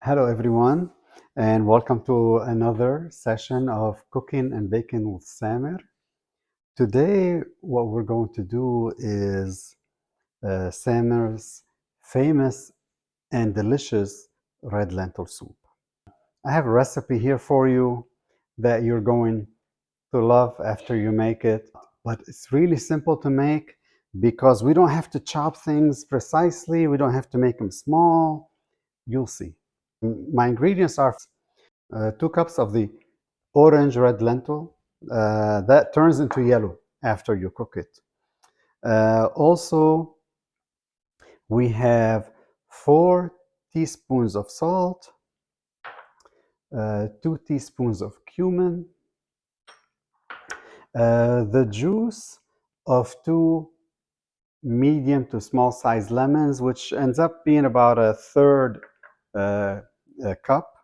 Hello, everyone, and welcome to another session of Cooking and Baking with Samir. Today, what we're going to do is Samir's famous and delicious red lentil soup. I have a recipe here for you that you're going to love after you make it, but it's really simple to make because we don't have to chop things precisely, we don't have to make them small. You'll see. My ingredients are 2 cups of the orange red lentil that turns into yellow after you cook it. Also, we have 4 teaspoons of salt, 2 teaspoons of cumin, the juice of 2 medium to small sized lemons, which ends up being about a third cup,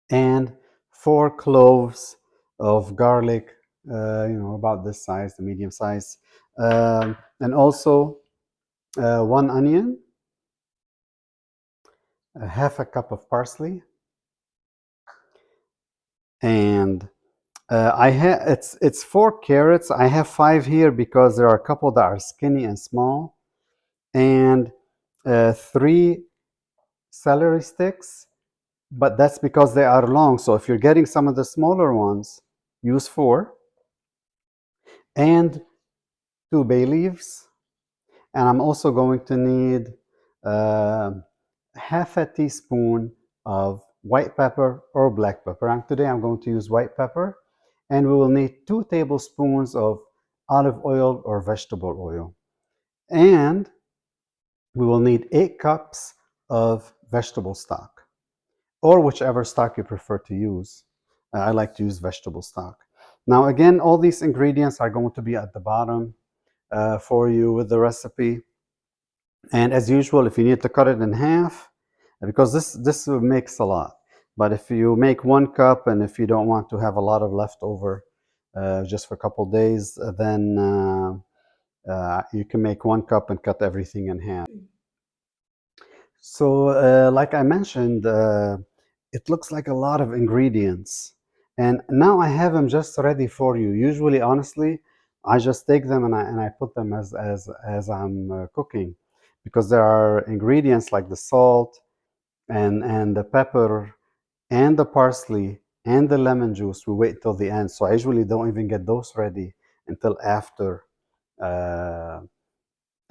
and 4 cloves of garlic, about this size, the medium size, and also 1 onion, a half a cup of parsley, and it's 4 carrots. I have 5 here because there are a couple that are skinny and small, and 3 celery sticks, but that's because they are long. So if you're getting some of the smaller ones, use 4, and 2 bay leaves. And I'm also going to need uh, half a teaspoon of white pepper or black pepper. And today I'm going to use white pepper. And we will need 2 tablespoons of olive oil or vegetable oil. And we will need 8 cups of vegetable stock, or whichever stock you prefer to use. I like to use vegetable stock. Now, again, all these ingredients are going to be at the bottom for you with the recipe. And as usual, if you need to cut it in half, because this makes a lot. But if you make 1 cup, and if you don't want to have a lot of leftover just for a couple days, then you can make 1 cup and cut everything in half. So, like I mentioned, it looks like a lot of ingredients. And now I have them just ready for you. Usually, honestly, I just take them and I put them as I'm cooking, because there are ingredients like the salt and the pepper and the parsley and the lemon juice. We wait till the end. So I usually don't even get those ready until after uh,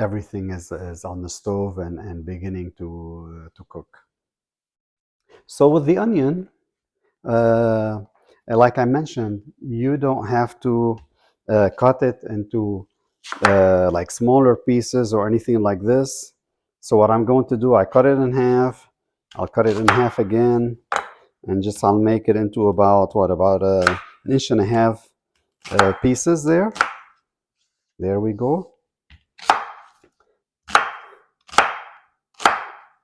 everything is on the stove and beginning to cook. So with the onion, uh, like I mentioned, you don't have to cut it into like smaller pieces or anything like this. So what I'm going to do, I cut it in half. I'll cut it in half again, and just I'll make it into about an inch and a half pieces there. There we go.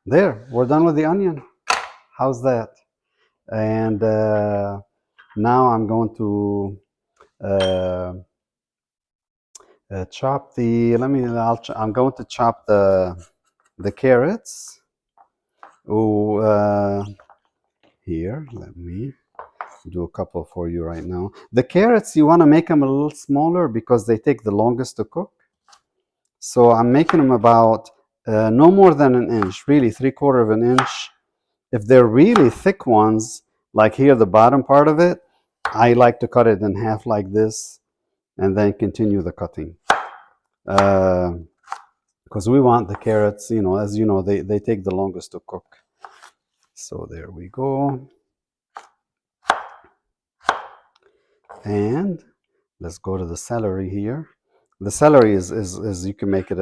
There, we're done with the onion. How's that? And now I'm going to chop the. I'm going to chop the carrots. Oh, here. Let me do a couple for you right now. The carrots, you want to make them a little smaller because they take the longest to cook. So I'm making them about no more than an inch, really 3/4 of an inch. If they're really thick ones, like here, the bottom part of it, I like to cut it in half like this and then continue the cutting. Because we want the carrots, as you know, they take the longest to cook. So there we go. And let's go to the celery here. The celery is you can make it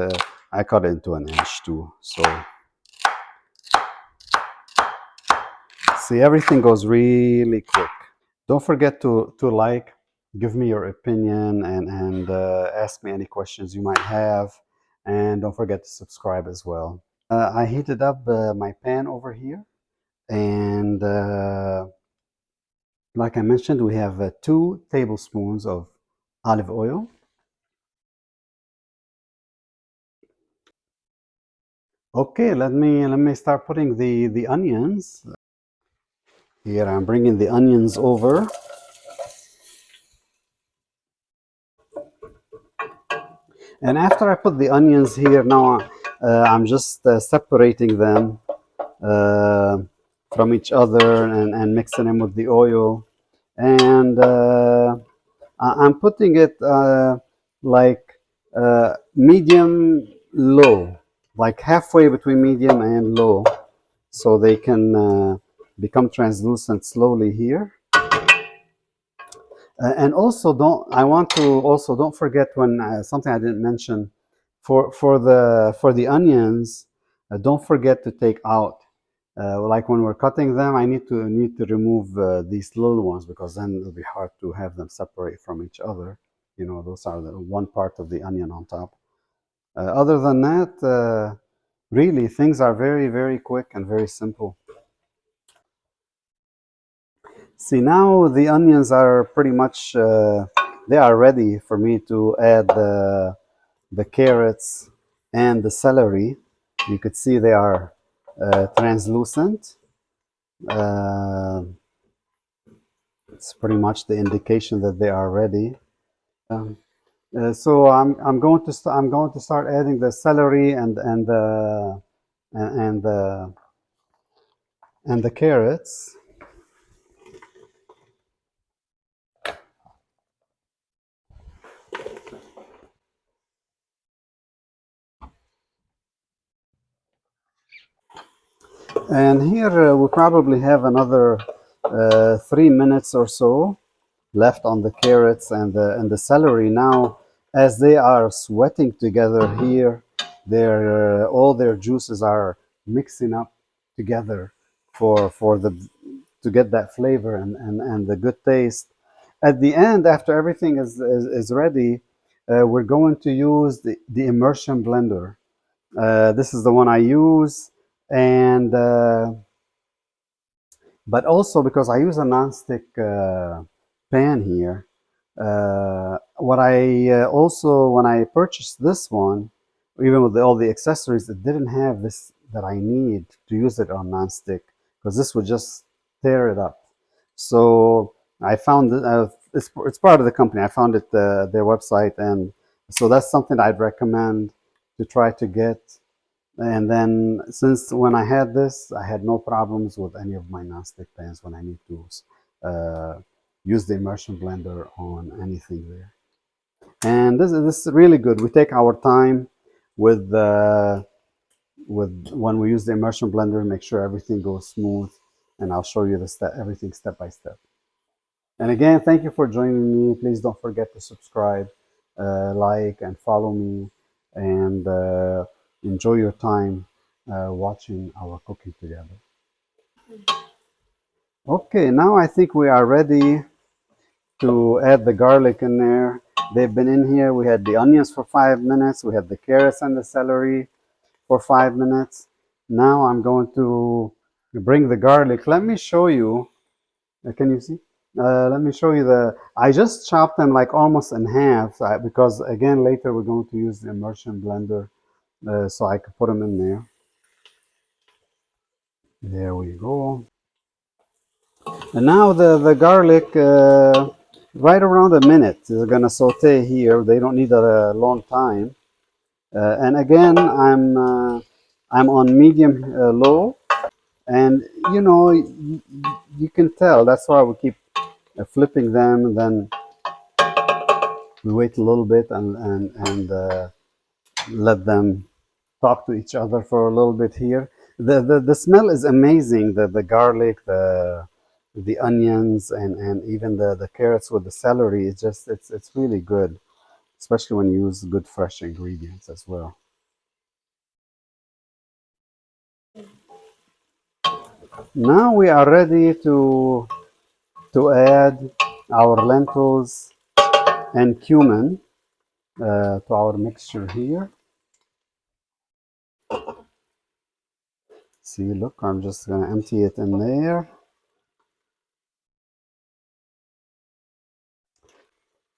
I cut it into an inch too. So see, everything goes really quick. Don't forget to like, give me your opinion, and ask me any questions you might have. And don't forget to subscribe as well. I heated up my pan over here, and like I mentioned, we have 2 tablespoons of olive oil, Okay, let me start putting the onions. Here I'm bringing the onions over. And after I put the onions here, now I'm just separating them uh, from each other and mixing them with the oil. And I'm putting it like medium low, like halfway between medium and low, so they can become translucent slowly here. And also, don't forget when something I didn't mention for the onions. Don't forget to take out like when we're cutting them. I need to remove these little ones because then it'll be hard to have them separate from each other. You know, those are the one part of the onion on top. Other than that, really things are very, very quick and very simple. See, now the onions are pretty much they are ready for me to add the carrots and the celery. You could see they are translucent. Uh, it's pretty much the indication that they are ready. So I'm going to start adding the celery and the and the carrots. And here we probably have another 3 minutes or so left on the carrots and the celery. Now, as they are sweating together here, their all their juices are mixing up together for the to get that flavor and the good taste. At the end, after everything is ready, we're going to use the immersion blender. This is the one I use, and but also because I use a nonstick pan here. What I also when I purchased this one, even with all the accessories, it didn't have this that I need to use it on nonstick because this would just tear it up. So I found it. It's part of the company. I found it their website, and so that's something I'd recommend to try to get. And then since when I had this, I had no problems with any of my nonstick pans when I need to uh, use the immersion blender on anything there. And this is really good. We take our time with when we use the immersion blender, make sure everything goes smooth. And I'll show you everything step by step. And again, thank you for joining me. Please don't forget to subscribe, like, and follow me, and enjoy your time watching our cooking together. Okay, now I think we are ready to add the garlic in there. They've been in here. We had the onions for 5 minutes. We had the carrots and the celery for 5 minutes. Now I'm going to bring the garlic. Let me show you. Can you see? Let me show you I just chopped them like almost in half because again later we're going to use the immersion blender so I could put them in there. There we go. And now the garlic, right around a minute, is gonna saute here. They don't need a long time. And again, I'm on medium low, and you know you can tell. That's why we keep flipping them, and then we wait a little bit and let them talk to each other for a little bit here. The smell is amazing. The garlic, the onions, and even the carrots with the celery. It's really good, especially when you use good fresh ingredients as well. Now we are ready to add our lentils and cumin to our mixture here. See, look, I'm just gonna empty it in there.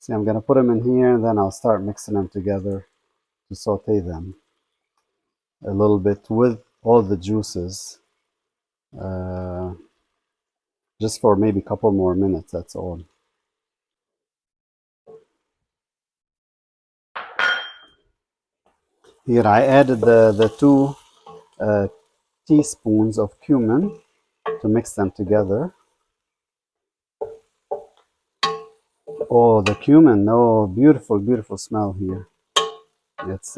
See, I'm gonna put them in here, and then I'll start mixing them together to saute them. a little bit with all the juices, uh, just for maybe a couple more minutes, that's all. Here I added the two uh, teaspoons of cumin to mix them together. Oh, the cumin! Oh, beautiful, beautiful smell here. It's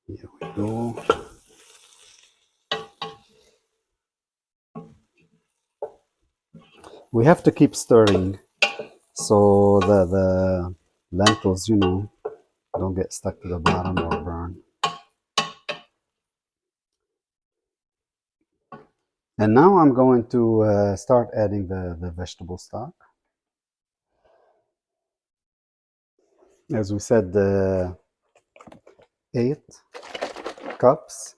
here we go. We have to keep stirring so the lentils, don't get stuck to the bottom or burn. And now I'm going to start adding the vegetable stock. As we said, 8 cups.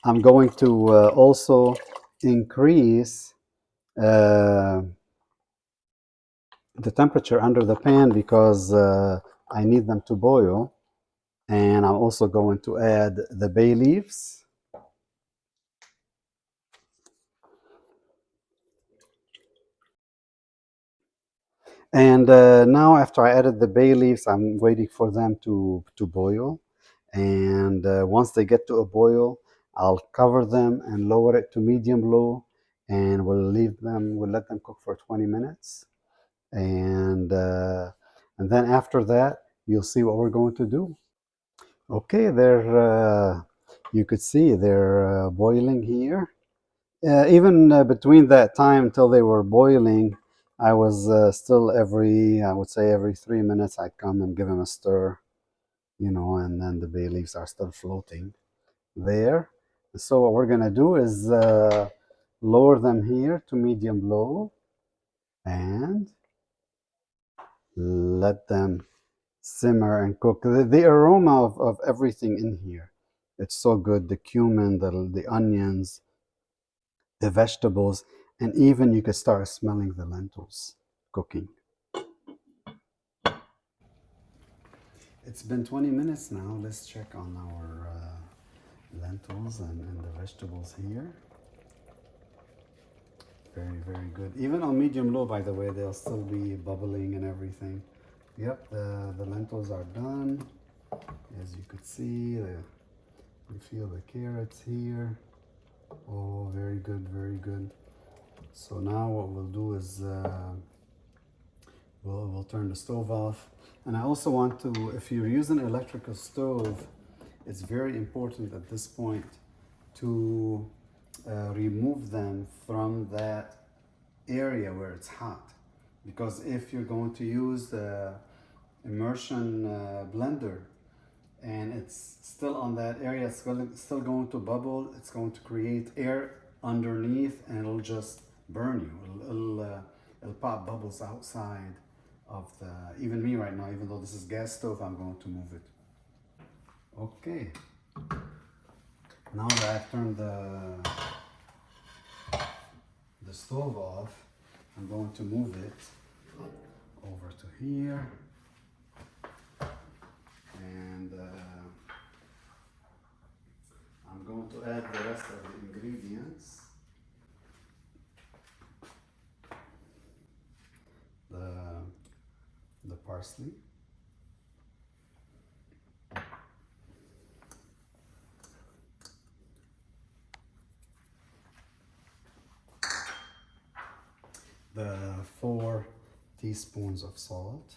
I'm going to also increase uh, the temperature under the pan because I need them to boil. And I'm also going to add the bay leaves. And now after I added the bay leaves, I'm waiting for them to boil. And once they get to a boil, I'll cover them and lower it to medium low, and we'll let them cook for 20 minutes. And then after that, you'll see what we're going to do. Okay, you could see they're boiling here. Even between that time until they were boiling, I was still I would say every 3 minutes, I'd come and give them a stir, and then the bay leaves are still floating there. So what we're gonna do is lower them here to medium low and let them simmer and cook. The aroma of everything in here, it's so good. The cumin, the onions, the vegetables, and even you could start smelling the lentils cooking. It's been 20 minutes now. Let's check on our lentils and the vegetables here. Very, very good. Even on medium low, by the way, they'll still be bubbling and everything. Yep, the lentils are done. As you could see, you feel the carrots here. Oh, very good, very good. So now what we'll do is we'll turn the stove off. And I also want to, if you're using an electrical stove, it's very important at this point to remove them from that area where it's hot. Because if you're going to use the immersion blender and it's still on that area, it's still going to bubble, it's going to create air underneath and it'll just burn you. It'll pop bubbles outside of even me right now, even though this is gas stove, I'm going to move it. Okay, now that I've turned the stove off, I'm going to move it over to here, and I'm going to add the rest of the ingredients. The parsley, the 4 teaspoons of salt,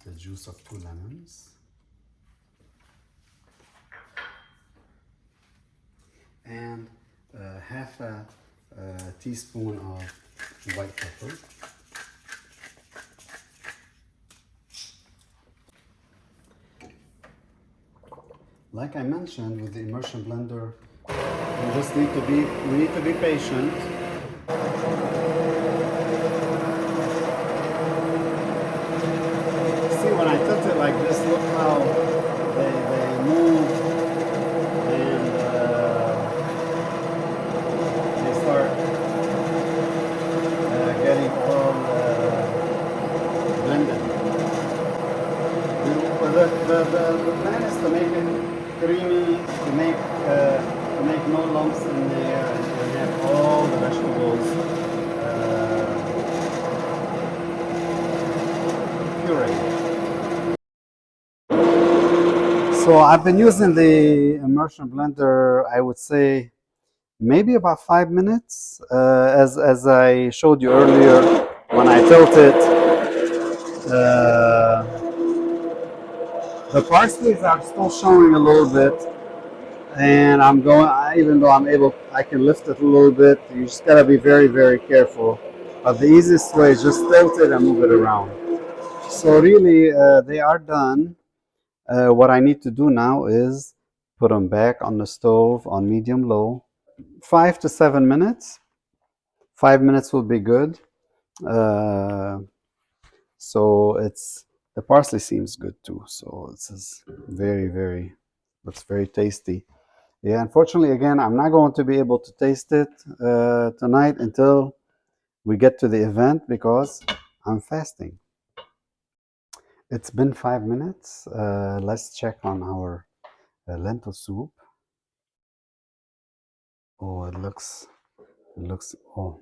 the juice of 2 lemons, and half a teaspoon of white pepper. Like I mentioned with the immersion blender, we need to be patient. See, when I tilt it like this, look how they move and they start getting all blended. The plan is to make it creamy, to make no lumps in there, and have all the vegetables pureed. So I've been using the immersion blender, I would say maybe about 5 minutes. As I showed you earlier, when I tilt it, the parsley are still showing a little bit, and I'm going. Even though I'm able, I can lift it a little bit. You just gotta be very, very careful. But the easiest way is just tilt it and move it around. So really, they are done. What I need to do now is put them back on the stove on medium low. 5 to 7 minutes. 5 minutes will be good. Uh, so it's the parsley seems good too. So this is very, very looks very tasty. Yeah, unfortunately, again, I'm not going to be able to taste it tonight until we get to the event because I'm fasting. It's been 5 minutes. Let's check on our lentil soup. Oh, oh,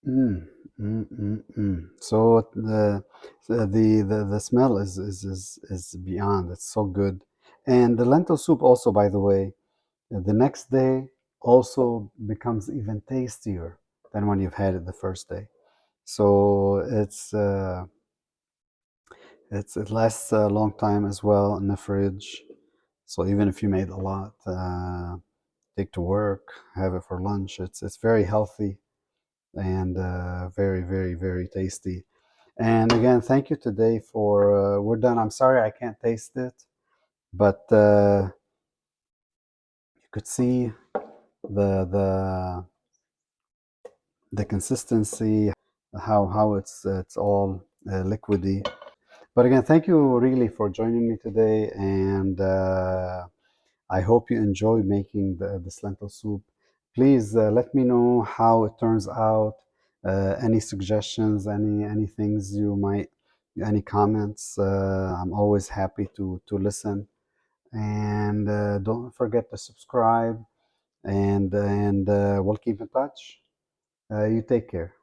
mm, So the smell is beyond. It's so good. And the lentil soup also, by the way, the next day also becomes even tastier than when you've had it the first day. So it lasts a long time as well in the fridge. So even if you made a lot, take to work, have it for lunch. It's very healthy and very, very, very tasty. And again, thank you today for we're done. I'm sorry I can't taste it, but you could see the the consistency, how it's all liquidy. But again, thank you really for joining me today, and I hope you enjoy making this lentil soup. Please let me know how it turns out. Any suggestions, any things you might, any comments. I'm always happy to listen. And don't forget to subscribe. And we'll keep in touch. You take care.